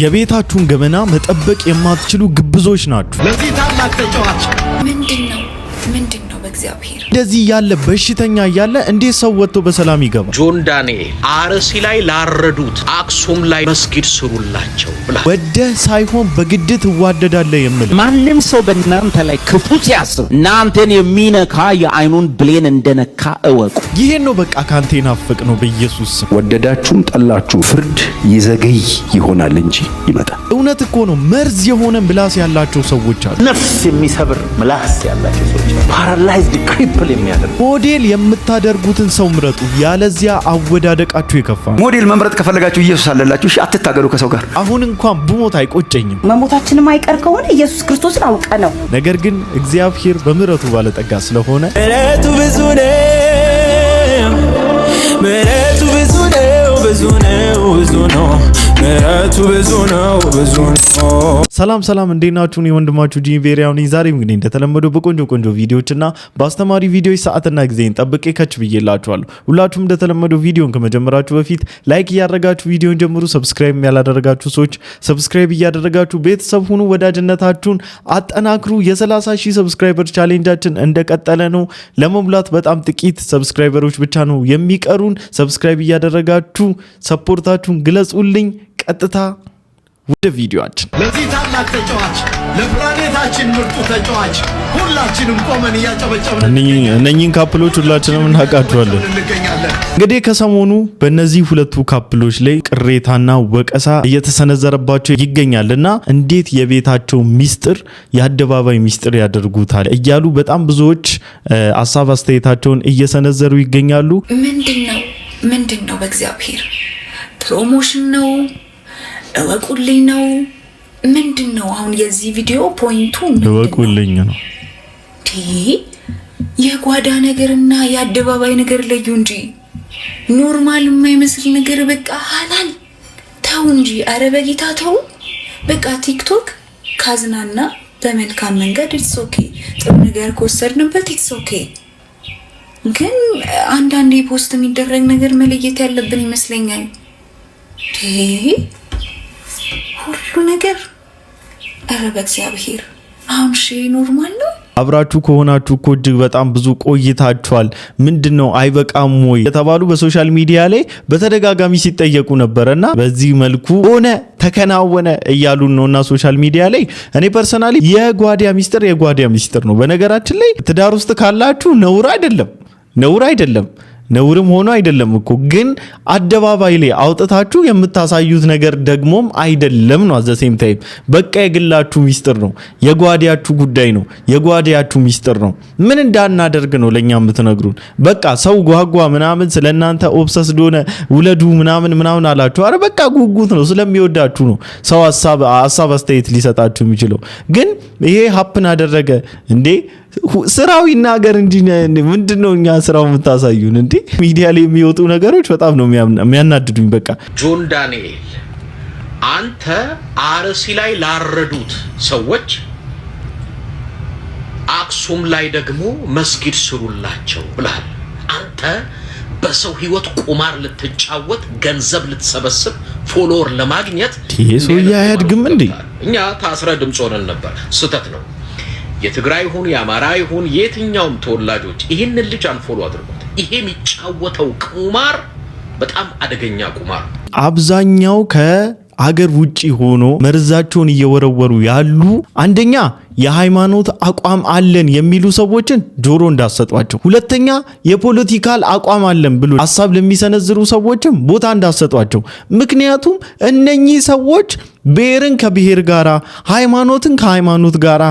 የቤታችሁን ገበና መጠበቅ የማትችሉ ግብዞች ናችሁ። ለዚህ ታላቅ ተጫዋች ምንድነው በእግዚአብሔር እንደዚህ ያለ በሽተኛ ያለ እንዴት ሰው ወጥቶ በሰላም ይገባል? ጆን ዳንኤል አርሲ ላይ ላረዱት አክሱም ላይ መስጊድ ስሩላቸው ብላ ወደ ሳይሆን በግድ ትዋደዳለህ የሚል ማንም ሰው በእናንተ ላይ ክፉ ሲያስብ እናንተን የሚነካ የአይኑን ብሌን እንደነካ እወቁ። ይሄን ነው በቃ ካንተ ናፍቅ ነው። በኢየሱስ ወደዳችሁም ጠላችሁ ፍርድ ይዘገይ ይሆናል እንጂ ይመጣል። እውነት እኮ ነው። መርዝ የሆነ ምላስ ያላቸው ሰዎች አሉ። ነፍስ የሚሰብር ምላስ ያላቸው ሰዎች ፓራላይዝድ ክሪፕል የሚያደርግ ሞዴል የምታደርጉትን ሰው ምረጡ፣ ያለዚያ አወዳደቃችሁ የከፋ ነው። ሞዴል መምረጥ ከፈለጋችሁ ኢየሱስ አለላችሁ። እሺ አትታገሉ ከሰው ጋር። አሁን እንኳን ብሞት አይቆጨኝም። መሞታችንም አይቀር ከሆነ ኢየሱስ ክርስቶስን አውቀ ነው። ነገር ግን እግዚአብሔር በምሕረቱ ባለጠጋ ስለሆነ ምሕረቱ ብዙ ነው፣ ምሕረቱ ብዙ ነው፣ ብዙ ነው፣ ብዙ ነው፣ ምሕረቱ ብዙ ነው፣ ብዙ ነው። ሰላም እንዴት ናችሁ? እኔ ወንድማችሁ ጂም ቬሪያው ነኝ። ዛሬም እንግዲህ እንደተለመደው በቆንጆ ቪዲዮዎችና በአስተማሪ ቪዲዮዎች ሰዓትና ጊዜን ጠብቄ ከች ብዬላችኋለሁ። ሁላችሁም እንደተለመደው ቪዲዮን ከመጀመራችሁ በፊት ላይክ እያደረጋችሁ ቪዲዮን ጀምሩ። ሰብስክራይብ ያላደረጋችሁ ሰዎች ሰብስክራይብ እያደረጋችሁ ቤተሰብ ሁኑ። ወዳጅነታችሁን አጠናክሩ። የ30,000 ሰብስክራይበር ቻሌንጃችን እንደቀጠለ ነው። ለመሙላት በጣም ጥቂት ሰብስክራይበሮች ብቻ ነው የሚቀሩን። ሰብስክራይብ እያደረጋችሁ ሰፖርታችሁን ግለጹልኝ። ቀጥታ ወደ ቪዲዮአችን። ለዚህ ታላቅ ተጫዋች ለፕላኔታችን ምርጡ ተጫዋች ሁላችንም ቆመን እያጨበጨብን እነኚህን ካፕሎች ሁላችንም እናውቃቸዋለን። እንግዲህ ከሰሞኑ በእነዚህ ሁለቱ ካፕሎች ላይ ቅሬታና ወቀሳ እየተሰነዘረባቸው ይገኛልና እንዴት የቤታቸው ሚስጥር የአደባባይ ሚስጥር ያደርጉታል እያሉ በጣም ብዙዎች ሐሳብ አስተያየታቸውን እየሰነዘሩ ይገኛሉ። ምንድነው በእግዚአብሔር ፕሮሞሽን ነው እወቁልኝ ነው ምንድነው? አሁን የዚህ ቪዲዮ ፖይንቱ እወቁልኝ ነው። የጓዳ ነገርና የአደባባይ ነገር ለዩ እንጂ ኖርማል የማይመስል ነገር በቃ ሐላል ተው እንጂ። አረ በጌታ ተው በቃ። ቲክቶክ ካዝናና በመልካም መንገድ ኢትስ ኦኬ፣ ጥሩ ነገር ከወሰድንበት ኢትስ ኦኬ። ግን አንዳንዴ ፖስት የሚደረግ ነገር መለየት ያለብን ይመስለኛል። ሁሉ ነገር አረ በእግዚአብሔር አሁን ኖርማል ነው። አብራችሁ ከሆናችሁ እኮ እጅግ በጣም ብዙ ቆይታችኋል። ምንድነው አይበቃም ወይ የተባሉ በሶሻል ሚዲያ ላይ በተደጋጋሚ ሲጠየቁ ነበርና በዚህ መልኩ ሆነ ተከናወነ እያሉ ነውና ሶሻል ሚዲያ ላይ እኔ ፐርሰናሊ የጓዳ ሚስጥር ነው። በነገራችን ላይ ትዳር ውስጥ ካላችሁ ነውር አይደለም ነውርም ሆኖ አይደለም እኮ ግን አደባባይ ላይ አውጥታችሁ የምታሳዩት ነገር ደግሞም አይደለም ነው። አዘሴም ታይም በቃ የግላችሁ ሚስጥር ነው፣ የጓዳያችሁ ጉዳይ ነው፣ የጓዳያችሁ ሚስጥር ነው። ምን እንዳናደርግ ነው ለኛ የምትነግሩን? በቃ ሰው ጓጓ ምናምን ስለናንተ ኦብሰስ ዶነ ውለዱ ምናምን አላችሁ። አረ በቃ ጉጉት ነው፣ ስለሚወዳችሁ ነው ሰው ሐሳብ አስተያየት ሊሰጣችሁ የሚችለው። ግን ይሄ ሀፕን አደረገ እንዴ? ስራው ይናገር እንጂ ምንድነው እኛ ስራው የምታሳዩን እንዴ? ሚዲያ ላይ የሚወጡ ነገሮች በጣም ነው የሚያናድዱኝ። በቃ ጆን ዳንኤል አንተ አርሲ ላይ ላረዱት ሰዎች አክሱም ላይ ደግሞ መስጊድ ስሩላቸው ብለሃል። አንተ በሰው ህይወት ቁማር ልትጫወት ገንዘብ ልትሰበስብ ፎሎወር ለማግኘት ሰው ያያድግም እንዴ? እኛ ታስረ ድምጽ ሆነን ነበር። ስተት ነው። የትግራይ ይሁን የአማራ ይሁን የትኛውም ተወላጆች ይሄንን ልጅ አንፎሎ አድርጉት። ይሄ የሚጫወተው ቁማር በጣም አደገኛ ቁማር። አብዛኛው ከአገር ውጪ ሆኖ መርዛቸውን እየወረወሩ ያሉ አንደኛ የሃይማኖት አቋም አለን የሚሉ ሰዎችን ጆሮ እንዳሰጧቸው፣ ሁለተኛ የፖለቲካል አቋም አለን ብሎ ሐሳብ ለሚሰነዝሩ ሰዎችም ቦታ እንዳሰጧቸው። ምክንያቱም እነኚህ ሰዎች ብሔርን ከብሔር ጋራ ሃይማኖትን ከሃይማኖት ጋራ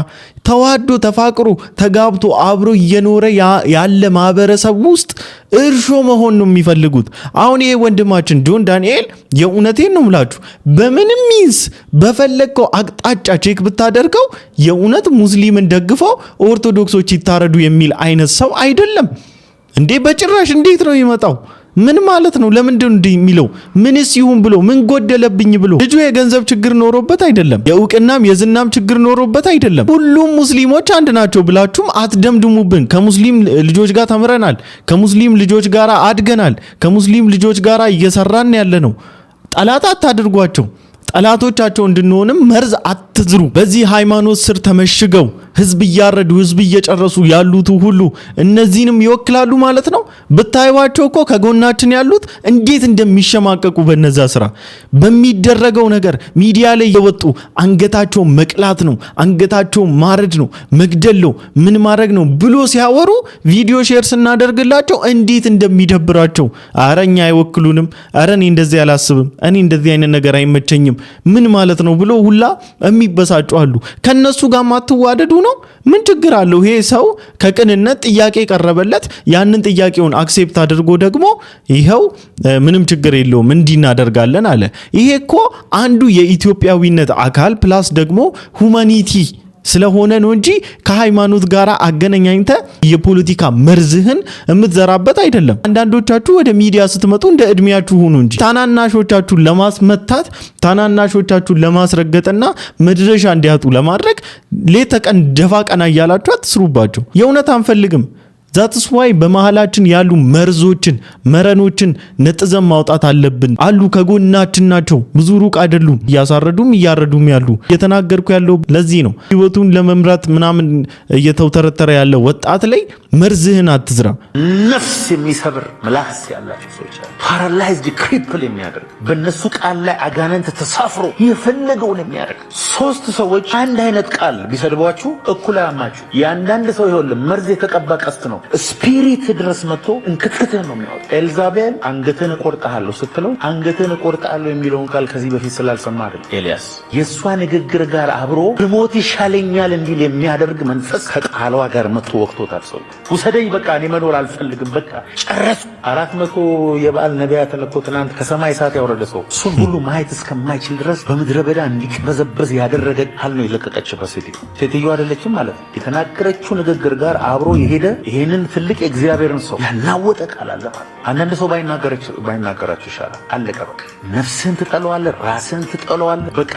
ተዋዶ ተፋቅሮ ተጋብቶ አብሮ እየኖረ ያለ ማህበረሰብ ውስጥ እርሾ መሆን ነው የሚፈልጉት። አሁን ይሄ ወንድማችን ጆን ዳንኤል የእውነቴን ነው የምላችሁ በምንም ሚንስ በፈለከው አቅጣጫ ቼክ ብታደርገው የእውነት ሙስሊምን ደግፈው ኦርቶዶክሶች ይታረዱ የሚል አይነት ሰው አይደለም እንዴ በጭራሽ። እንዴት ነው ይመጣው? ምን ማለት ነው? ለምንድን ነው የሚለው? ምንስ ይሁን ብሎ ምን ጎደለብኝ ብሎ? ልጁ የገንዘብ ችግር ኖሮበት አይደለም፣ የእውቅናም የዝናም ችግር ኖሮበት አይደለም። ሁሉም ሙስሊሞች አንድ ናቸው ብላችሁም አትደምድሙብን። ከሙስሊም ልጆች ጋር ተምረናል፣ ከሙስሊም ልጆች ጋር አድገናል፣ ከሙስሊም ልጆች ጋር እየሰራን ያለ ነው። ጠላት አታድርጓቸው። ጠላቶቻቸው እንድንሆንም መርዝ አትዝሩ። በዚህ ሃይማኖት ስር ተመሽገው ህዝብ እያረዱ ህዝብ እየጨረሱ ያሉት ሁሉ እነዚህንም ይወክላሉ ማለት ነው። ብታዩዋቸው እኮ ከጎናችን ያሉት እንዴት እንደሚሸማቀቁ በነዛ ስራ በሚደረገው ነገር ሚዲያ ላይ የወጡ አንገታቸው መቅላት ነው፣ አንገታቸው ማረድ ነው፣ መግደል ነው፣ ምን ማድረግ ነው ብሎ ሲያወሩ ቪዲዮ ሼር ስናደርግላቸው እንዴት እንደሚደብራቸው። አረኛ አይወክሉንም፣ አረ እኔ እንደዚህ አላስብም፣ እኔ እንደዚህ አይነት ነገር አይመቸኝም ምን ማለት ነው ብሎ ሁላ የሚበሳጩ አሉ። ከነሱ ጋር ማትዋደዱ ነው ምን ችግር አለው? ይሄ ሰው ከቅንነት ጥያቄ ቀረበለት፣ ያንን ጥያቄውን አክሴፕት አድርጎ ደግሞ ይሄው ምንም ችግር የለውም እንዲናደርጋለን አለ። ይሄ እኮ አንዱ የኢትዮጵያዊነት አካል ፕላስ ደግሞ ሁማኒቲ ስለሆነ ነው እንጂ ከሃይማኖት ጋር አገናኝተ የፖለቲካ መርዝህን የምትዘራበት አይደለም። አንዳንዶቻችሁ ወደ ሚዲያ ስትመጡ እንደ እድሜያችሁ ሁኑ እንጂ ታናናሾቻችሁን ለማስመታት ታናናሾቻችሁን ለማስረገጥና መድረሻ እንዲያጡ ለማድረግ ሌት ተቀን ደፋ ቀና እያላችሁ አትስሩባቸው። የእውነት አንፈልግም። ዛትስ ዋይ በመሃላችን ያሉ መርዞችን መረኖችን ነጥዘን ማውጣት አለብን። አሉ ከጎናችን ናቸው፣ ብዙ ሩቅ አይደሉም። እያሳረዱም እያረዱም ያሉ እየተናገርኩ ያለው ለዚህ ነው። ህይወቱን ለመምራት ምናምን እየተውተረተረ ያለው ወጣት ላይ መርዝህን አትዝራ። ነፍስ የሚሰብር ምላስ ያላቸው ሰዎች አሉ። ፓራላይዝድ ክሪፕል የሚያደርግ በእነሱ ቃል ላይ አጋንንት ተሳፍሮ የፈለገውን የሚያደርግ ሶስት ሰዎች አንድ አይነት ቃል ቢሰድቧችሁ እኩል አያማችሁ። የአንዳንድ ሰው ይኸውልህ መርዝ የተቀባ ቀስት ነው። ስፒሪት ድረስ መጥቶ እንክትክትህን ነው የሚያወጣ። ኤልዛቤል አንገትህን እቆርጥሃለሁ ስትለው አንገትህን እቆርጥሃለሁ የሚለውን ቃል ከዚህ በፊት ስላልሰማ አይደል ኤልያስ የእሷ ንግግር ጋር አብሮ ብሞት ይሻለኛል እንዲል የሚያደርግ መንፈስ ከቃሏ ጋር መጥቶ ወቅቶታል። ሰው ውሰደኝ፣ በቃ እኔ መኖር አልፈልግም፣ በቃ ጨረሱ። 400 የበዓል ነቢያት ተልኮ ትናንት ከሰማይ እሳት ያወረደ ሰው እሱን ሁሉ ማየት እስከማይችል ድረስ በምድረ በዳ እንዲቅበዘበዝ ያደረገ ቃል ነው የለቀቀችበት ሴትዮ አይደለችም ማለት ነው። የተናገረችው ንግግር ጋር አብሮ የሄደ ይሄንን ትልቅ የእግዚአብሔርን ሰው ያናወጠ ቃል አለ ማለት። አንዳንድ ሰው ባይናገራችሁ ይሻላል። አለቀ በቃ። ነፍስህን ትጠለዋለህ፣ ራስህን ትጠለዋለህ። በቃ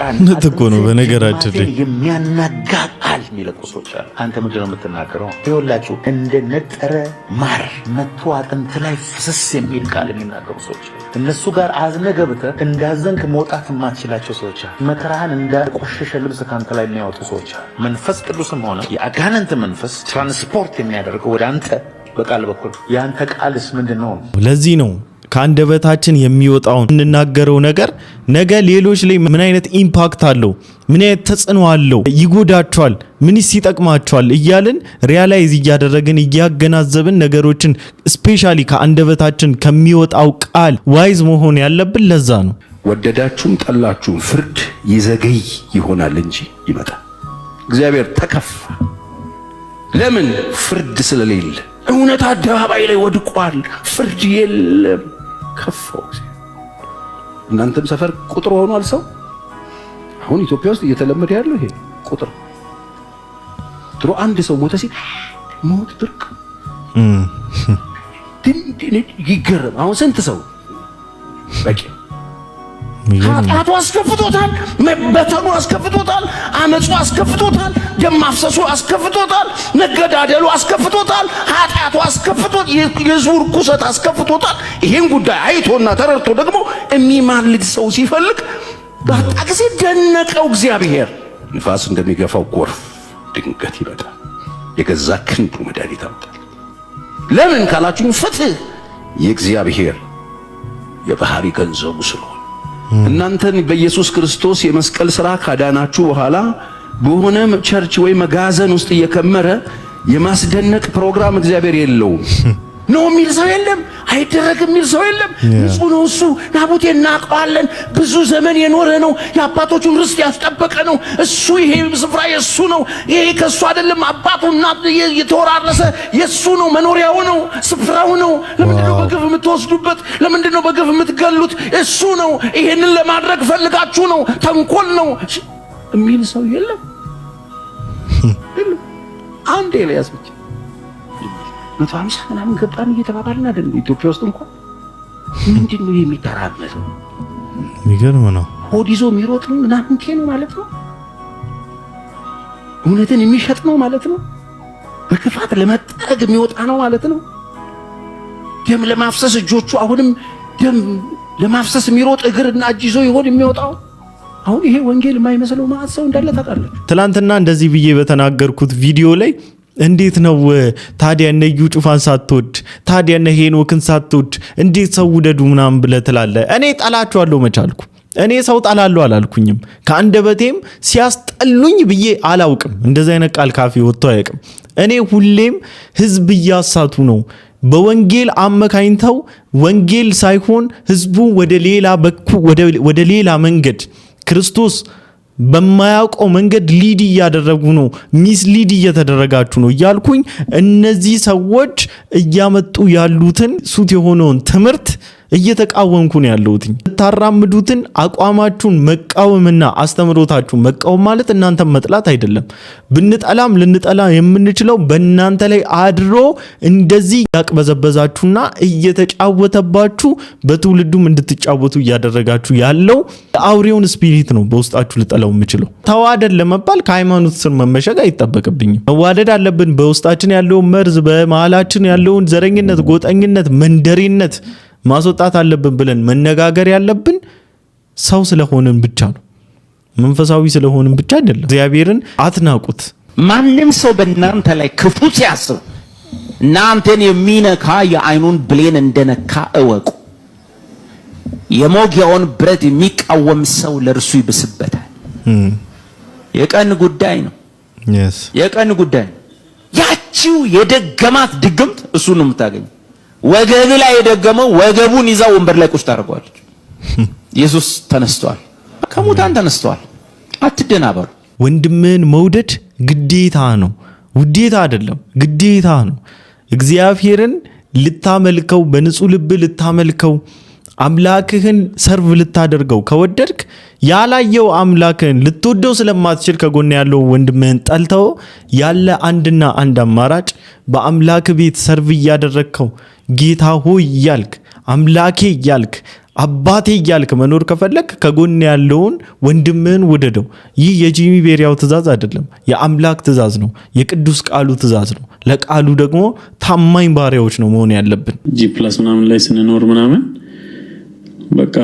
እኮ ነው በነገራችን ላይ የሚያናጋ ቃል የሚለቁ ሰዎች አሉ። አንተ ምንድን ነው የምትናገረው? ይኸውላችሁ እንደ ነጠረ ማር መጥቶ አጥንት ላይ ፍስስ የሚል ቃል የሚናገሩ ሰዎች አሉ። እነሱ ጋር አዝነ ገብተህ እንዳዘንክ መውጣት የማትችላቸው ሰዎች አሉ። መከራህን እንዳቆሸሸ ልብስ ካንተ ላይ የሚያወጡ ሰዎች አሉ። መንፈስ ቅዱስም ሆነ የአጋንንት መንፈስ ትራንስፖርት የሚያደርገው ወደ አንተ በቃል በኩል የአንተ ቃልስ ምንድን ነው? ለዚህ ነው ከአንደበታችን የሚወጣውን እንናገረው ነገር ነገ ሌሎች ላይ ምን አይነት ኢምፓክት አለው፣ ምን አይነት ተጽዕኖ አለው፣ ይጎዳቸዋል፣ ምንስ ይጠቅማቸዋል እያልን ሪያላይዝ እያደረግን እያገናዘብን ነገሮችን ስፔሻሊ ከአንደበታችን ከሚወጣው ቃል ዋይዝ መሆን ያለብን ለዛ ነው። ወደዳችሁም ጠላችሁም ፍርድ ይዘገይ ይሆናል እንጂ ይመጣል። እግዚአብሔር ተከፋ። ለምን? ፍርድ ስለሌለ። እውነት አደባባይ ላይ ወድቋል፣ ፍርድ የለም። ከፋው። እናንተም ሰፈር ቁጥር ሆኗል ሰው። አሁን ኢትዮጵያ ውስጥ እየተለመደ ያለው ይሄ ቁጥር። ድሮ አንድ ሰው ሞተ ሲል ሞት ብርቅ ይገረም። አሁን ስንት ሰው በቂ ኃጢአቱ አስከፍቶታል፣ መበተኑ አስከፍቶታል፣ አመፁ አስከፍቶታል፣ ደም ማፍሰሱ አስከፍቶታል፣ መገዳደሉ አስከፍቶታል፣ ኃጢአቱ አስከፍቶት የዙር ርኩሰት አስከፍቶታል። ይሄን ጉዳይ አይቶና ተረድቶ ደግሞ የሚማልድ ሰው ሲፈልግ ባጣ ጊዜ ደነቀው እግዚአብሔር። ንፋስ እንደሚገፋው ጎርፍ ድንገት ይመጣል፣ የገዛ ክንዱ መድኃኒት ያመጣል። ለምን ካላችሁኝ ፍትህ የእግዚአብሔር የባህሪ ገንዘቡ ስለሆነ እናንተን በኢየሱስ ክርስቶስ የመስቀል ሥራ ካዳናችሁ በኋላ በሆነ ቸርች ወይ መጋዘን ውስጥ እየከመረ የማስደነቅ ፕሮግራም እግዚአብሔር የለውም። ነው የሚል ሰው የለም፣ አይደረግም የሚል ሰው የለም። ንጹህ ነው እሱ። ናቡቴ እናውቀዋለን፣ ብዙ ዘመን የኖረ ነው፣ የአባቶቹን ርስት ያስጠበቀ ነው እሱ። ይሄ ስፍራ የሱ ነው፣ ይሄ ከሱ አይደለም። አባቱና የተወራረሰ የሱ ነው፣ መኖሪያው ነው፣ ስፍራው ነው። ለምንድን ነው በግፍ የምትወስዱበት? ለምንድን ነው በግፍ የምትገሉት? እሱ ነው። ይሄንን ለማድረግ ፈልጋችሁ ነው፣ ተንኮል ነው የሚል ሰው የለም። አንድ ኤልያስ ብቻ 150 ምናምን ገባን እየተባባልን አይደል? ኢትዮጵያ ውስጥ እንኳን ምንድን ነው የሚተራመሰው? የሚገርም ነው። ሆድ ይዞ የሚሮጥ ምናምን ነው ማለት ነው። እውነትን የሚሸጥ ነው ማለት ነው። በክፋት ለመጠረግ የሚወጣ ነው ማለት ነው። ደም ለማፍሰስ እጆቹ አሁንም ደም ለማፍሰስ የሚሮጥ እግርና እጅ ይዞ ይሆን የሚወጣው? አሁን ይሄ ወንጌል የማይመስለው ማለት ሰው እንዳለ ታውቃለች። ትላንትና እንደዚህ ብዬ በተናገርኩት ቪዲዮ ላይ እንዴት ነው ታዲያ እነ እዩ ጩፋን ሳትወድ ታዲያ እነ ሄኖክን ሳትወድ እንዴት ሰው ውደዱ ምናምን ብለህ ትላለህ? እኔ ጠላቸዋለሁ መቻልኩ። እኔ ሰው ጠላለሁ አላልኩኝም። ከአንደበቴም ሲያስጠሉኝ ብዬ አላውቅም። እንደዚህ አይነት ቃል ካፌ ወጥቶ አያውቅም። እኔ ሁሌም ህዝብ እያሳቱ ነው በወንጌል አመካኝተው ወንጌል ሳይሆን ህዝቡ ወደ ሌላ መንገድ ክርስቶስ በማያውቀው መንገድ ሊድ እያደረጉ ነው፣ ሚስ ሊድ እየተደረጋችሁ ነው እያልኩኝ እነዚህ ሰዎች እያመጡ ያሉትን ሱት የሆነውን ትምህርት እየተቃወምኩ ነው ያለሁት። ታራምዱትን አቋማችሁን መቃወምና አስተምሮታችሁን መቃወም ማለት እናንተ መጥላት አይደለም። ብንጠላም ልንጠላ የምንችለው በእናንተ ላይ አድሮ እንደዚህ ያቅበዘበዛችሁና እየተጫወተባችሁ በትውልዱም እንድትጫወቱ እያደረጋችሁ ያለው አውሬውን ስፒሪት ነው በውስጣችሁ ልጠላው የምችለው። ተዋደድ ለመባል ከሃይማኖት ስር መመሸግ አይጠበቅብኝም። መዋደድ አለብን። በውስጣችን ያለውን መርዝ፣ በመሃላችን ያለውን ዘረኝነት፣ ጎጠኝነት፣ መንደሬነት ማስወጣት አለብን ብለን መነጋገር ያለብን ሰው ስለሆንን ብቻ ነው። መንፈሳዊ ስለሆንን ብቻ አይደለም። እግዚአብሔርን አትናቁት። ማንም ሰው በእናንተ ላይ ክፉ ሲያስብ እናንተን የሚነካ የአይኑን ብሌን እንደነካ እወቁ። የሞጊያውን ብረት የሚቃወም ሰው ለእርሱ ይብስበታል። የቀን ጉዳይ ነው። የቀን ጉዳይ ነው። ያቺው የደገማት ድግምት እሱ ነው የምታገኘው። ወገብ ላይ የደገመው ወገቡን ይዛ ወንበር ላይ ቁጭ ታደርገዋለች። ኢየሱስ ተነስቷል፣ ከሙታን ተነስቷል። አትደናበሩ። ወንድምህን መውደድ ግዴታ ነው፣ ውዴታ አይደለም፣ ግዴታ ነው። እግዚአብሔርን ልታመልከው በንጹህ ልብ ልታመልከው አምላክህን ሰርቭ ልታደርገው ከወደድክ ያላየው አምላክህን ልትወደው ስለማትችል ከጎን ያለው ወንድምህን ጠልተው ያለ አንድና አንድ አማራጭ በአምላክ ቤት ሰርቭ እያደረግከው ጌታ ሆይ እያልክ አምላኬ እያልክ አባቴ እያልክ መኖር ከፈለክ ከጎን ያለውን ወንድምህን ውደደው። ይህ የጂሚ ቤሪያው ትእዛዝ አይደለም፣ የአምላክ ትእዛዝ ነው፣ የቅዱስ ቃሉ ትእዛዝ ነው። ለቃሉ ደግሞ ታማኝ ባሪያዎች ነው መሆን ያለብን። ጂ+ ምናምን ላይ ስንኖር ምናምን በቃ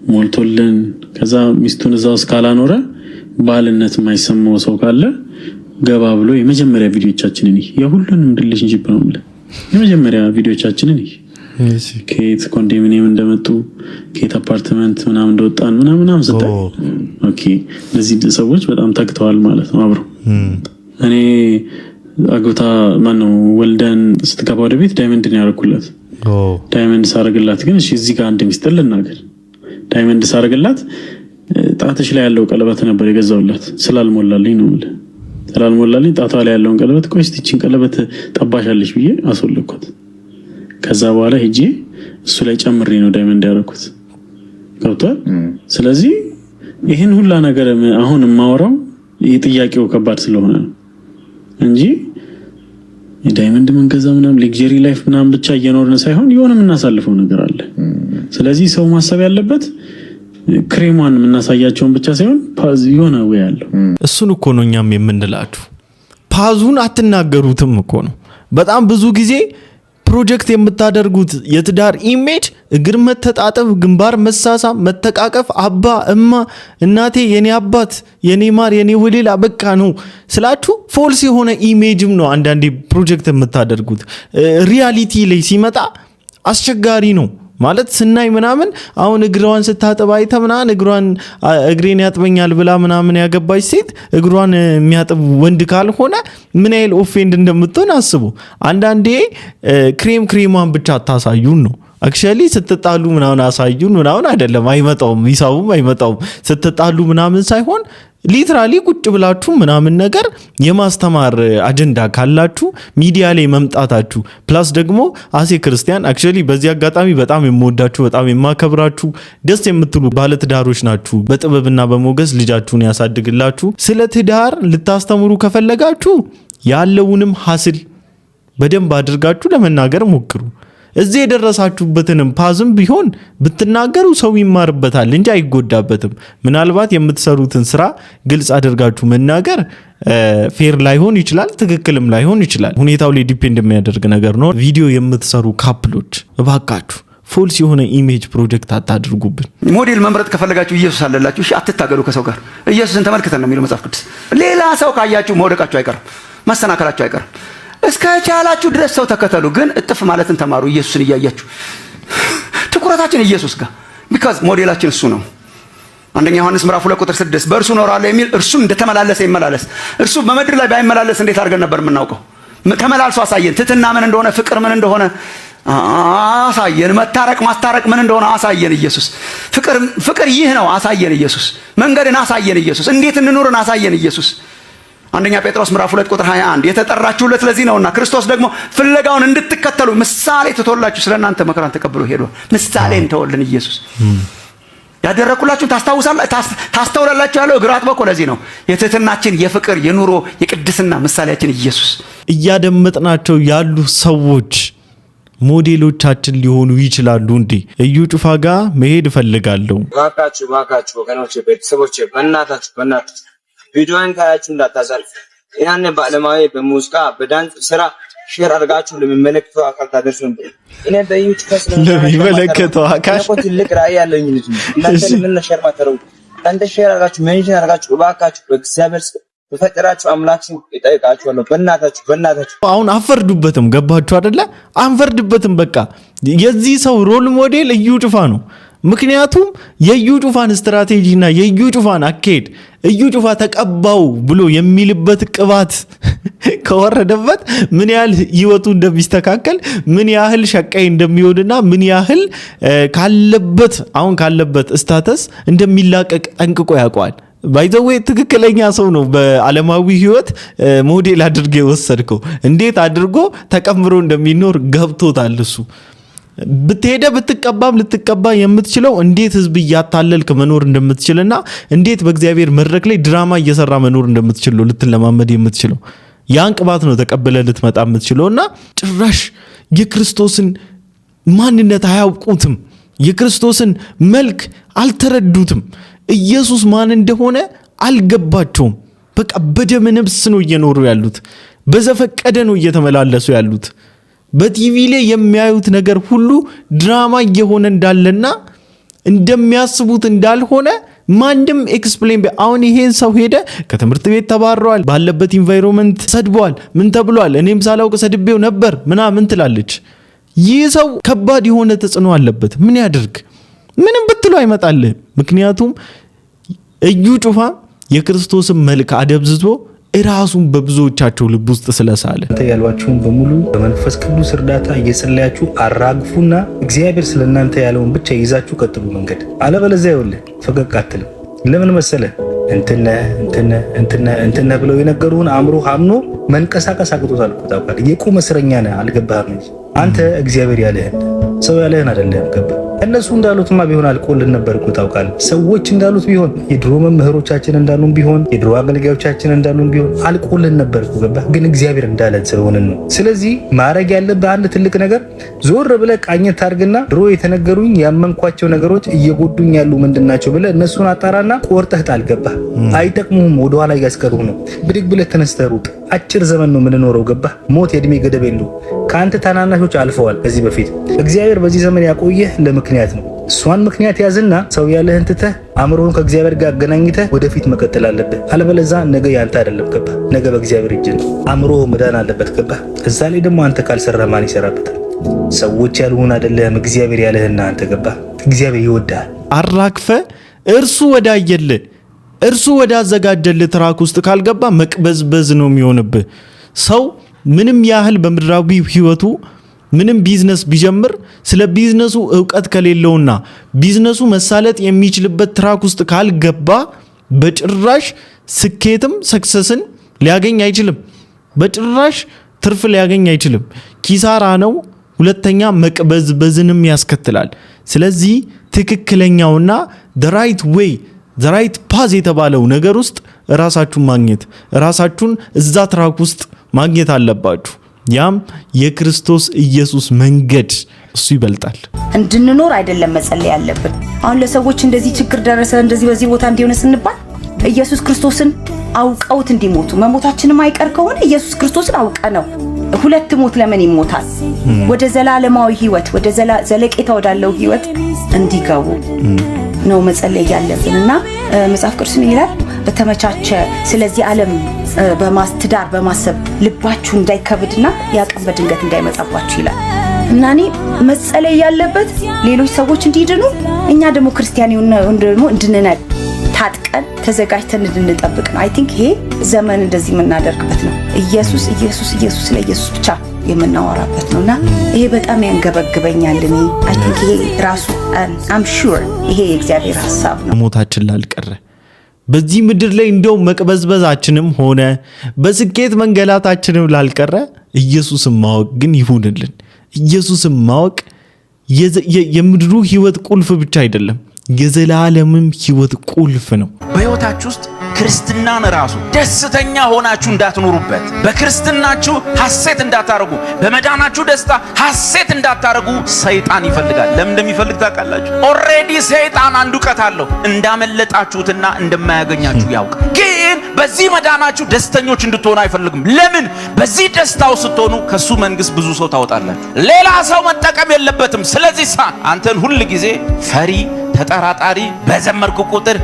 ሞልቶልን ከዛ ሚስቱን እዛው እስካላኖረ ባልነት የማይሰማው ሰው ካለ ገባ ብሎ የመጀመሪያ ቪዲዮቻችንን የሁሉንም ሪሌሽንሺፕ ነው ማለት የመጀመሪያ ቪዲዮቻችንን ከየት ኮንዶሚኒየም እንደመጡ ከየት አፓርትመንት ምናምን እንደወጣን ምናምን ስታይ ኦኬ ለዚህ ሰዎች በጣም ተግተዋል ማለት ነው። አብረው እኔ አጎታ ማነው ወልደን ስትገባ ወደ ቤት ዳይመንድ ነው ያረኩላት። ዳይመንድ ሳረግላት ግን እሺ እዚህ ጋር አንድ ሚስጥር ልናገር። ዳይመንድ ሳረግላት ጣትሽ ላይ ያለው ቀለበት ነበር የገዛውላት ስላልሞላልኝ ነው ማለት ስላልሞላልኝ ጣቷ ላይ ያለውን ቀለበት ቆይ እስቲ እቺን ቀለበት ጠባሻለሽ ብዬ አስወለኳት። ከዛ በኋላ ሄጄ እሱ ላይ ጨምሬ ነው ዳይመንድ ያረኩት። ገብቷል። ስለዚህ ይሄን ሁላ ነገር አሁን የማወራው የጥያቄው ከባድ ስለሆነ ነው እንጂ የዳይመንድ መንገዛ ምናምን ሌክዠሪ ላይፍ ምናምን ብቻ እየኖርን ሳይሆን የሆነ የምናሳልፈው ነገር አለ። ስለዚህ ሰው ማሰብ ያለበት ክሬሟን የምናሳያቸውን ብቻ ሳይሆን ፓዝ የሆነ ወይ ያለው እሱን እኮ ነው እኛም የምንላችሁ። ፓዙን አትናገሩትም እኮ ነው። በጣም ብዙ ጊዜ ፕሮጀክት የምታደርጉት የትዳር ኢሜጅ እግር መተጣጠብ፣ ግንባር መሳሳም፣ መተቃቀፍ፣ አባ እማ እናቴ የኔ አባት የኔ ማር የኔ ወሌላ በቃ ነው ስላችሁ ፎልስ የሆነ ኢሜጅም ነው አንዳንዴ ፕሮጀክት የምታደርጉት። ሪያሊቲ ላይ ሲመጣ አስቸጋሪ ነው ማለት ስናይ ምናምን አሁን እግሯን ስታጠብ አይተ ምናምን እግሬን ያጥበኛል ብላ ምናምን ያገባች ሴት እግሯን የሚያጥብ ወንድ ካልሆነ ምን ያህል ኦፌንድ እንደምትሆን አስቡ። አንዳንዴ ክሬሟን ብቻ አታሳዩን ነው አክቹአሊ ስትጣሉ ምናምን አሳዩን ምናምን አይደለም። አይመጣውም፣ ሂሳቡም አይመጣውም። ስትጣሉ ምናምን ሳይሆን ሊትራሊ ቁጭ ብላችሁ ምናምን ነገር የማስተማር አጀንዳ ካላችሁ ሚዲያ ላይ መምጣታችሁ ፕላስ ደግሞ አሴ ክርስቲያን አክቹአሊ በዚህ አጋጣሚ በጣም የምወዳችሁ በጣም የማከብራችሁ ደስ የምትሉ ባለትዳሮች ናችሁ። በጥበብና በሞገስ ልጃችሁን ያሳድግላችሁ። ስለ ትዳር ልታስተምሩ ከፈለጋችሁ ያለውንም ሐስል በደንብ አድርጋችሁ ለመናገር ሞክሩ። እዚህ የደረሳችሁበትንም ፓዝም ቢሆን ብትናገሩ ሰው ይማርበታል እንጂ አይጎዳበትም። ምናልባት የምትሰሩትን ስራ ግልጽ አድርጋችሁ መናገር ፌር ላይሆን ይችላል፣ ትክክልም ላይሆን ይችላል። ሁኔታው ላይ ዲፔንድ የሚያደርግ ነገር ነው። ቪዲዮ የምትሰሩ ካፕሎች እባካችሁ ፎልስ የሆነ ኢሜጅ ፕሮጀክት አታድርጉብን። ሞዴል መምረጥ ከፈለጋችሁ ኢየሱስ አለላችሁ። እሺ አትታገሉ ከሰው ጋር። ኢየሱስን ተመልክተን ነው የሚለው መጽሐፍ ቅዱስ። ሌላ ሰው ካያችሁ መውደቃችሁ አይቀርም፣ መሰናከላችሁ አይቀርም። እስከ ቻላችሁ ድረስ ሰው ተከተሉ፣ ግን እጥፍ ማለትን ተማሩ። ኢየሱስን እያያችሁ ትኩረታችን ኢየሱስ ጋር ቢካዝ ሞዴላችን እሱ ነው። አንደኛ ዮሐንስ ምዕራፍ 2 ቁጥር 6 በእርሱ እኖራለሁ የሚል እርሱ እንደተመላለሰ ይመላለስ። እርሱ በመድር ላይ ባይመላለስ እንዴት አድርገን ነበር የምናውቀው? ተመላልሶ አሳየን። ትትና ምን እንደሆነ፣ ፍቅር ምን እንደሆነ አሳየን። መታረቅ ማስታረቅ ምን እንደሆነ አሳየን ኢየሱስ። ፍቅር ይህ ነው አሳየን ኢየሱስ። መንገድን አሳየን ኢየሱስ። እንዴት እንኑርን አሳየን ኢየሱስ። አንደኛ ጴጥሮስ ምዕራፍ 2 ቁጥር 21 የተጠራችሁለት ለዚህ ነውና ክርስቶስ ደግሞ ፍለጋውን እንድትከተሉ ምሳሌ ትቶላችሁ ስለናንተ መከራን ተቀብሎ ሄዷል። ምሳሌን ተወልን ኢየሱስ። ያደረኩላችሁ ታስተውላላችሁ ያለው እግር አጥቦ እኮ ለዚህ ነው። የትህትናችን፣ የፍቅር፣ የኑሮ፣ የቅድስና ምሳሌያችን ኢየሱስ። እያደመጥናቸው ያሉ ሰዎች ሞዴሎቻችን ሊሆኑ ይችላሉ እንዴ? እዩ ጩፋ ጋር መሄድ እፈልጋለሁ። ባካችሁ ወገኖቼ፣ ቤተሰቦቼ በእናታችሁ ቪዲዮን ካያችሁ እንዳታሳልፉ። ያኔ በዓለማዊ በሙዚቃ በዳንስ ስራ ሼር አድርጋችሁ ለሚመለከተው አካል ታደርሱ ነበር። እኔ በዩ ጩፋ ለሚመለከተው አካል ትልቅ ራዕይ ያለኝ ልጅ ነው። እናንተ ምን ሼር ማተረው አንተ ሼር አድርጋችሁ ሜንሽን አድርጋችሁ ባካችሁ በእግዚአብሔር በፈጠራችሁ አምላክ ሲል ይጠይቃችኋለሁ። በእናታችሁ አሁን አፈርዱበትም። ገባችሁ አይደለ? አንፈርድበትም። በቃ የዚህ ሰው ሮል ሞዴል እዩ ጩፋ ነው። ምክንያቱም የዩ ጩፋን ስትራቴጂና የዩ ጩፋን አካሄድ እዩ ጩፋ ተቀባው ብሎ የሚልበት ቅባት ከወረደበት ምን ያህል ህይወቱ እንደሚስተካከል፣ ምን ያህል ሸቃይ እንደሚሆንና ምን ያህል ካለበት ስታተስ እንደሚላቀቅ ጠንቅቆ ያውቀዋል። ባይዘዌ ትክክለኛ ሰው ነው። በዓለማዊ ህይወት ሞዴል አድርጌ ወሰድከው። እንዴት አድርጎ ተቀምሮ እንደሚኖር ገብቶታል እሱ። ብትሄደ ብትቀባም ልትቀባ የምትችለው እንዴት ህዝብ እያታለልክ መኖር እንደምትችልና እንዴት በእግዚአብሔር መድረክ ላይ ድራማ እየሰራ መኖር እንደምትችል ነው ልትለማመድ የምትችለው። ያን ቅባት ነው ተቀበለ ልትመጣ የምትችለውና ጭራሽ የክርስቶስን ማንነት አያውቁትም። የክርስቶስን መልክ አልተረዱትም። ኢየሱስ ማን እንደሆነ አልገባቸውም። በቃ በደመ ነፍስ ነው እየኖሩ ያሉት። በዘፈቀደ ነው እየተመላለሱ ያሉት። በቲቪ ላይ የሚያዩት ነገር ሁሉ ድራማ እየሆነ እንዳለና እንደሚያስቡት እንዳልሆነ ማንድም ኤክስፕሌን አሁን ይሄን ሰው ሄደ ከትምህርት ቤት ተባረዋል፣ ባለበት ኢንቫይሮንመንት ሰድቧል፣ ምን ተብሏል፣ እኔም ሳላውቅ ሰድቤው ነበር ምናምን ትላለች። ይህ ሰው ከባድ የሆነ ተጽዕኖ አለበት። ምን ያድርግ? ምንም ብትሉ አይመጣልህ። ምክንያቱም እዩ ጩፋ የክርስቶስን መልክ አደብዝዞ እራሱን በብዙዎቻቸው ልብ ውስጥ ስለሳለ ያሏችሁን በሙሉ በመንፈስ ቅዱስ እርዳታ እየጸለያችሁ አራግፉና እግዚአብሔር ስለናንተ ያለውን ብቻ ይዛችሁ ቀጥሉ መንገድ። አለበለዚያ ይኸውልህ ፈቀቅ አትልም። ለምን መሰለ? እንትነ ብለው የነገሩን አእምሮ አምኖ መንቀሳቀስ አቅቶታል እኮ ታውቃለህ። የቁም እስረኛ ነህ። አልገባህም እንጂ አንተ እግዚአብሔር ያለህን ሰው ያለህን አይደለም። ገባህ? እነሱ እንዳሉትማ ቢሆን አልቆልን ነበር እኮ ታውቃለህ። ሰዎች እንዳሉት ቢሆን የድሮ መምህሮቻችን እንዳሉን ቢሆን የድሮ አገልጋዮቻችን እንዳሉን ቢሆን አልቆልን ነበር እኮ። ገባህ? ግን እግዚአብሔር እንዳለን ስለሆነን ነው። ስለዚህ ማድረግ ያለብህ አንድ ትልቅ ነገር ዞር ብለህ ቃኘት አድርግና ድሮ የተነገሩኝ ያመንኳቸው ነገሮች እየጎዱኝ ያሉ ምንድናቸው ብለህ እነሱን አጣራና ቆርጠህ ጣል። ገባህ? አይጠቅሙም፣ ወደኋላ እያስቀሩ ነው። ብድግ ብለህ ተነስተህ ሩጥ። አጭር ዘመን ነው የምንኖረው። ገባህ? ሞት የእድሜ ገደብ የለው። ከአንተ ታናናሾች አልፈዋል ከዚህ በፊት። እግዚአብሔር በዚህ ዘመን ያቆየህ ለምክንያት ነው። እሷን ምክንያት ያዝና ሰው ያለህን ትተህ አእምሮህን ከእግዚአብሔር ጋር አገናኝተህ ወደፊት መቀጠል አለብህ። አለበለዚያ ነገ ያንተ አይደለም። ገባህ? ነገ በእግዚአብሔር እጅ ነው። አእምሮህ መዳን አለበት። ገባህ? እዛ ላይ ደግሞ አንተ ካልሰራ ማን ይሰራበታል? ሰዎች ያልሆን አይደለም እግዚአብሔር ያለህና አንተ። ገባህ? እግዚአብሔር ይወዳል። አራክፈ እርሱ ወዳየልህ እርሱ ወዳዘጋጀልህ ትራክ ውስጥ ካልገባ መቅበዝበዝ ነው የሚሆንብህ። ሰው ምንም ያህል በምድራዊ ህይወቱ ምንም ቢዝነስ ቢጀምር ስለ ቢዝነሱ ዕውቀት ከሌለውና ቢዝነሱ መሳለጥ የሚችልበት ትራክ ውስጥ ካልገባ በጭራሽ ስኬትም ሰክሰስን ሊያገኝ አይችልም። በጭራሽ ትርፍ ሊያገኝ አይችልም። ኪሳራ ነው። ሁለተኛ መቅበዝበዝንም ያስከትላል። ስለዚህ ትክክለኛውና the right way the right path የተባለው ነገር ውስጥ ራሳችሁን ማግኘት ራሳችሁን እዛ ትራክ ውስጥ ማግኘት አለባችሁ። ያም የክርስቶስ ኢየሱስ መንገድ እሱ ይበልጣል። እንድንኖር አይደለም መጸለይ ያለብን። አሁን ለሰዎች እንደዚህ ችግር ደረሰ እንደዚህ በዚህ ቦታ እንዲሆነ ስንባል ኢየሱስ ክርስቶስን አውቀውት እንዲሞቱ መሞታችንም አይቀር ከሆነ ኢየሱስ ክርስቶስን አውቀ ነው ሁለት ሞት ለምን ይሞታል? ወደ ዘላለማዊ ህይወት ወደ ዘለቄታ ወዳለው ህይወት እንዲገቡ ነው መጸለይ ያለብንና መጽሐፍ ቅዱስ ምን ይላል? በተመቻቸ ስለዚህ ዓለም በማስተዳር በማሰብ ልባችሁ እንዳይከብድና ያቀም በድንገት እንዳይመጣባችሁ ይላል። እና እኔ መጸለይ ያለበት ሌሎች ሰዎች እንዲድኑ እኛ ደግሞ ክርስቲያን ደግሞ እንድንነቅ ታጥቀን ተዘጋጅተን እንድንጠብቅ ነው። አይ ቲንክ ይሄ ዘመን እንደዚህ የምናደርግበት ነው። ኢየሱስ ኢየሱስ ኢየሱስ ለኢየሱስ ብቻ የምናወራበት ነውና ይሄ በጣም ያንገበግበኛል። እኔ አይ ቲንክ ይሄ ራሱ አም ሹር ይሄ የእግዚአብሔር ሐሳብ ነው። ሞታችን ላልቀረ በዚህ ምድር ላይ እንደው መቅበዝበዛችንም ሆነ በስኬት መንገላታችንም ላልቀረ ኢየሱስን ማወቅ ግን ይሁንልን። ኢየሱስን ማወቅ የምድሩ ህይወት ቁልፍ ብቻ አይደለም፣ የዘላለምም ህይወት ቁልፍ ነው። በህይወታችሁ ውስጥ ክርስትናን ራሱ ደስተኛ ሆናችሁ እንዳትኖሩበት፣ በክርስትናችሁ ሐሴት እንዳታረጉ፣ በመዳናችሁ ደስታ ሐሴት እንዳታረጉ ሰይጣን ይፈልጋል። ለምን እንደሚፈልግ ታውቃላችሁ? ኦሬዲ ሰይጣን አንድ ዕውቀት አለው፣ እንዳመለጣችሁትና እንደማያገኛችሁ ያውቃል። ግን በዚህ መዳናችሁ ደስተኞች እንድትሆኑ አይፈልግም። ለምን? በዚህ ደስታው ስትሆኑ ከሱ መንግስት ብዙ ሰው ታወጣላችሁ። ሌላ ሰው መጠቀም የለበትም። ስለዚህ አንተን ሁል ጊዜ ፈሪ ተጠራጣሪ በዘመርኩ ቁጥር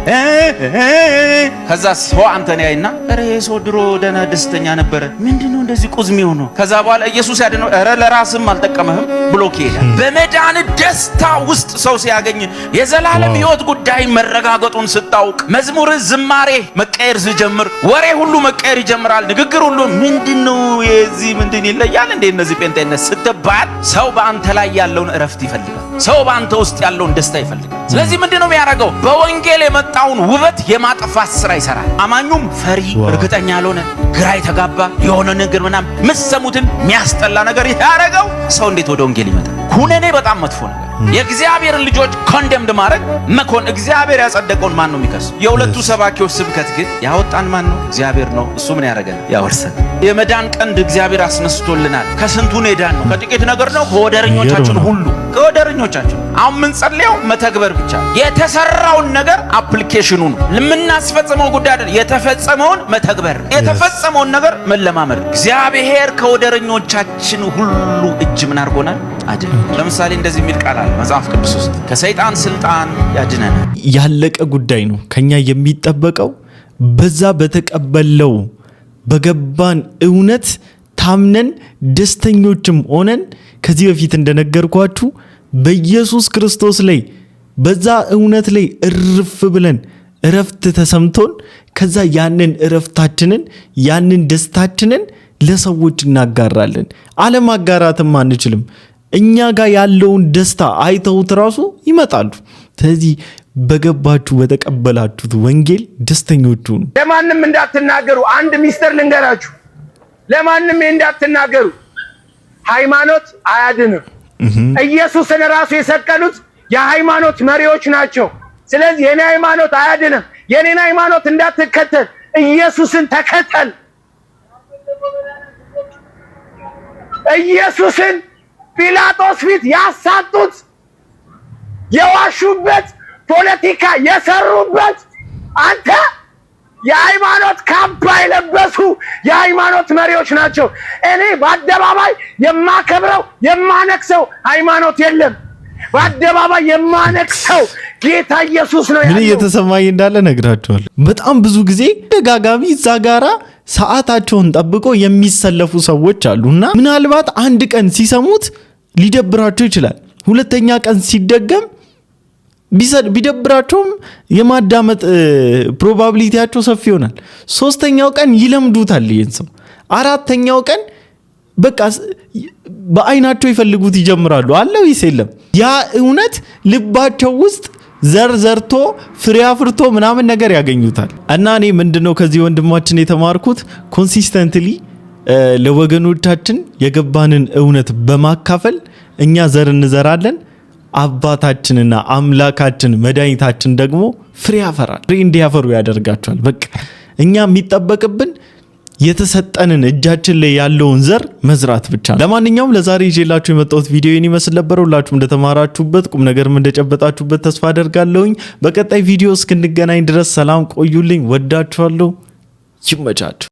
ከዛ ሰው አንተን ያይና አረ ሰው ድሮ ደና ደስተኛ ነበር፣ ምንድነው እንደዚህ ቁዝሚ ሆኖ? ከዛ በኋላ ኢየሱስ ያድነው አረ ለራስም አልጠቀመህም ብሎ ከሄደ በመዳን ደስታ ውስጥ ሰው ሲያገኝ የዘላለም ህይወት ጉዳይ መረጋገጡን ስታውቅ መዝሙር ዝማሬ መቀየር ሲጀምር ወሬ ሁሉ መቀየር ይጀምራል። ንግግር ሁሉ ምንድነው የዚህ ምንድን ይለያል እንደ እነዚህ ጴንጤነት ስትባል ሰው በአንተ ላይ ያለውን እረፍት ይፈልጋል። ሰው በአንተ ውስጥ ያለውን ደስታ ይፈልጋል። ስለዚህ ምንድነው የሚያደርገው? በወንጌል የመጣውን ውበት የማጥፋት ስራ ይሰራል። አማኙም ፈሪ፣ እርግጠኛ ያልሆነ፣ ግራ የተጋባ የሆነ ነገር ምናምን ምሰሙትን የሚያስጠላ ነገር ያደረገው ሰው እንዴት ወደ ወንጌል ይመጣል? ኩነኔ በጣም መጥፎ ነገር። የእግዚአብሔርን ልጆች ኮንደምድ ማድረግ መኮን እግዚአብሔር ያጸደቀውን ማን ነው የሚከስ? የሁለቱ ሰባኪዎች ስብከት ግን ያወጣን ማን ነው? እግዚአብሔር ነው። እሱ ምን ያደርገናል? ያወርሰን። የመዳን ቀንድ እግዚአብሔር አስነስቶልናል። ከስንቱ ሄዳን ነው? ከጥቂት ነገር ነው? ከወደረኞቻችን ሁሉ ከወደረኞቻችን። አሁን ምን ጸልየው መተግበር ብቻ የተሰራውን ነገር አፕሊኬሽኑ ነው። ለምናስፈጽመው ጉዳይ አይደል፣ የተፈጸመውን መተግበር፣ የተፈጸመውን ነገር መለማመድ። እግዚአብሔር ከወደረኞቻችን ሁሉ እጅ ምን አድርጎናል? አድን። ለምሳሌ እንደዚህ የሚል ቃል አለ መጽሐፍ ቅዱስ ውስጥ ከሰይጣን ስልጣን ያድነናል። ያለቀ ጉዳይ ነው። ከኛ የሚጠበቀው በዛ በተቀበለው በገባን እውነት ታምነን ደስተኞችም ሆነን ከዚህ በፊት እንደነገርኳችሁ በኢየሱስ ክርስቶስ ላይ በዛ እውነት ላይ እርፍ ብለን እረፍት ተሰምቶን ከዛ ያንን እረፍታችንን ያንን ደስታችንን ለሰዎች እናጋራለን። አለማጋራትም አንችልም። እኛ ጋር ያለውን ደስታ አይተውት ራሱ ይመጣሉ። ስለዚህ በገባችሁ በተቀበላችሁት ወንጌል ደስተኞች ሁኑ። ለማንም እንዳትናገሩ። አንድ ሚስጥር ልንገራችሁ፣ ለማንም እንዳትናገሩ። ሃይማኖት አያድንም። ኢየሱስን ራሱ የሰቀሉት የሃይማኖት መሪዎች ናቸው። ስለዚህ የኔ ሃይማኖት አያድንም። የኔን ሃይማኖት እንዳትከተል፣ ኢየሱስን ተከተል። ኢየሱስን ጲላጦስ ፊት ያሳጡት የዋሹበት ፖለቲካ የሰሩበት አንተ የሃይማኖት ካባ የለበሱ የሃይማኖት መሪዎች ናቸው። እኔ በአደባባይ የማከብረው የማነክሰው ሃይማኖት የለም። በአደባባይ የማነክሰው ጌታ ኢየሱስ ነው ያለው። ምን እየተሰማኝ እንዳለ ነግራችኋለሁ። በጣም ብዙ ጊዜ ደጋጋሚ እዛ ጋራ ሰዓታቸውን ጠብቆ የሚሰለፉ ሰዎች አሉና ምናልባት አንድ ቀን ሲሰሙት ሊደብራቸው ይችላል። ሁለተኛ ቀን ሲደገም ቢደብራቸውም የማዳመጥ ፕሮባቢሊቲያቸው ሰፊ ይሆናል። ሶስተኛው ቀን ይለምዱታል ይህን ሰው። አራተኛው ቀን በቃ በአይናቸው ይፈልጉት ይጀምራሉ። አለ ወይስ የለም? ያ እውነት ልባቸው ውስጥ ዘር ዘርቶ ፍሬ አፍርቶ ምናምን ነገር ያገኙታል። እና እኔ ምንድነው ከዚህ ወንድማችን የተማርኩት ኮንሲስተንትሊ ለወገኖቻችን የገባንን እውነት በማካፈል እኛ ዘር እንዘራለን። አባታችንና አምላካችን መድኃኒታችን ደግሞ ፍሬ ያፈራል። ፍሬ እንዲያፈሩ ያደርጋቸዋል። በቃ እኛ የሚጠበቅብን የተሰጠንን እጃችን ላይ ያለውን ዘር መዝራት ብቻ ነው። ለማንኛውም ለዛሬ ይዤላችሁ የመጣሁት ቪዲዮ ይህን ይመስል ነበር። ሁላችሁም እንደተማራችሁበት ቁም ነገርም እንደጨበጣችሁበት ተስፋ አደርጋለሁኝ። በቀጣይ ቪዲዮ እስክንገናኝ ድረስ ሰላም ቆዩልኝ። ወዳችኋለሁ። ይመቻችሁ።